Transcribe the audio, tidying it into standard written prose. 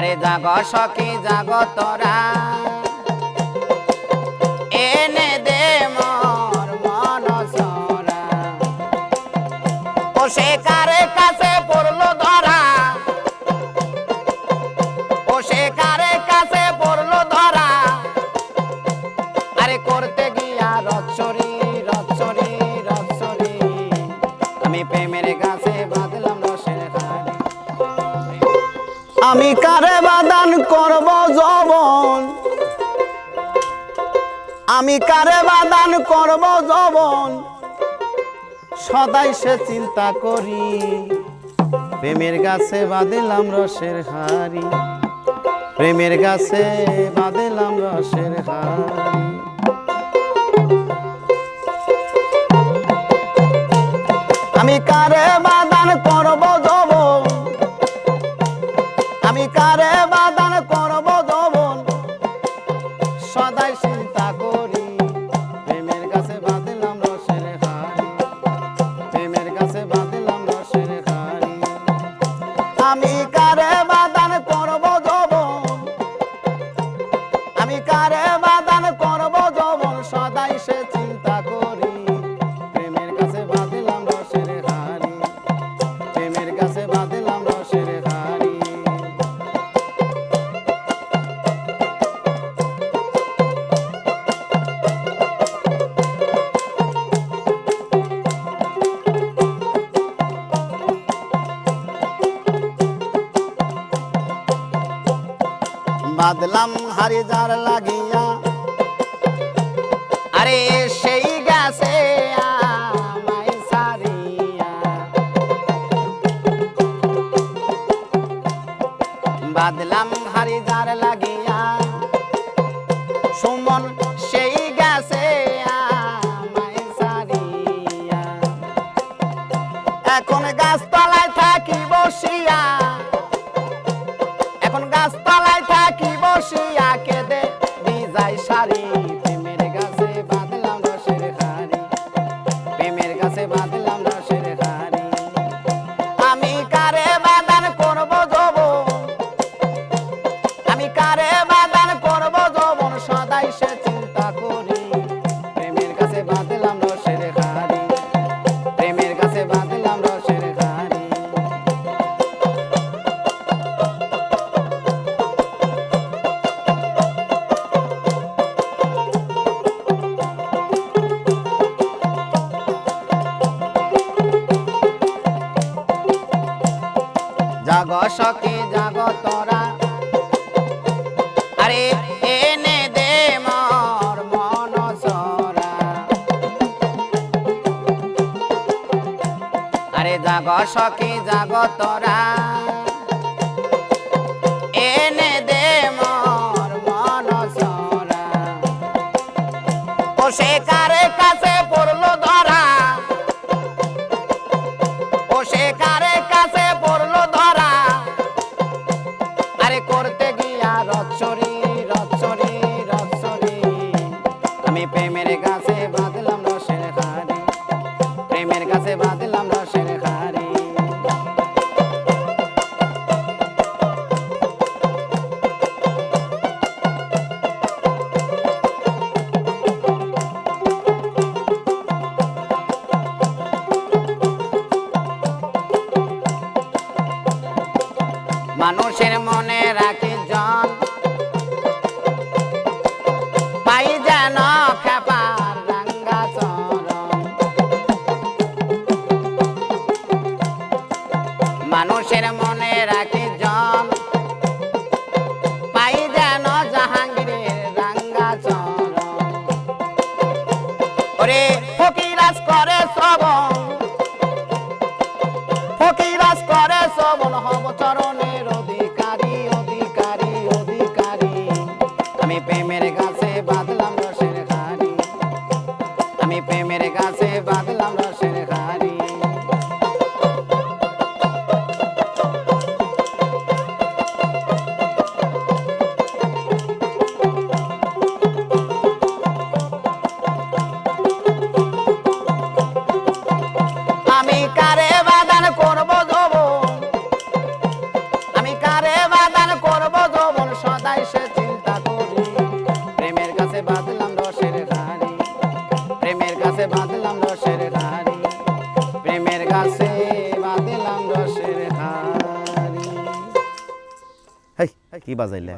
আরে জাগ সখী জাগ তোরা এনে দে মোর মন সরা ও সে কারে কাছে পড়লো ধরা ও সে কারে কাছে পড়লো ধরা আরে করতে গিয়া রচ্ছরি রচ্ছরি রচ্ছরি আমি প্রেমের কাছে বাঁধলাম রসের হাড়ি আমি কারে বাদান করব যৌবন আমি কারে বাদান করব যৌবন সদাই সে চিন্তা করি প্রেমের গাছে বাঁধলাম রসের হাড়ি প্রেমের গাছে বাঁধলাম রসের হাড়ি আমি কারে বাদান করব যৌবন আমি কারে বাদান করব যৌবন সদাই চিন্তা করি প্রেমের কাছে বাঁধলাম রসের হাড়ি প্রেমের কাছে বাঁধলাম রসের হাড়ি আমি কারে বাদান করব যৌবন আমি কারে বাদান করব যৌবন সদাই সে চিন্তা করি প্রেমের কাছে বাঁধলাম রসের হাড়ি প্রেমের কাছে বাঁধলাম রসের হাড়ি বাদলাম হারি যার লাগিয়া আরে সেই গাছে আমায় সারিয়া বাদলাম হারি যার লাগিয়া সুমন সেই গাছে আমায় সারিয়া এখন গাছতলায় থাকি বসিয়া এখন গাছতলায় থাকি বসিয়া কেঁদে ভিজাই শাড়ি প্রেমের গাছে বাঁধলাম রসের হাড়ি প্রেমের গাছে বাঁধলাম রসের হাড়ি আমি কারে বাদান করব যৌবন আমি কারে বাদান করব যৌবন সদাই সে চিন্তা করি প্রেমের কাছে বাঁধলাম রসের হাড়ি প্রেমের কাছে বাঁধলাম রসের হাড়ি জাগ সখী জাগ তোরা আরে এনে দে মোর মন সরা আরে জাগ সখী জাগ তোরা এনে দে মোর মন সরা ও সে কারে কাছে পড়লো ধরা ও সে কারে কাছে পড়লো ধরা আরে করতে গিয়া রচ্ছরি রচ্ছরি রচ্ছরি আমি প্রেমের কাছে বাঁধলাম রসের হাড়ি প্রেমের কাছে বাঁধলাম রসের হাড়ি মানুষের মনে রাখি জন গাছে বাঁধলাম রসের হাড়ি। হেই, কি বাজাইলে?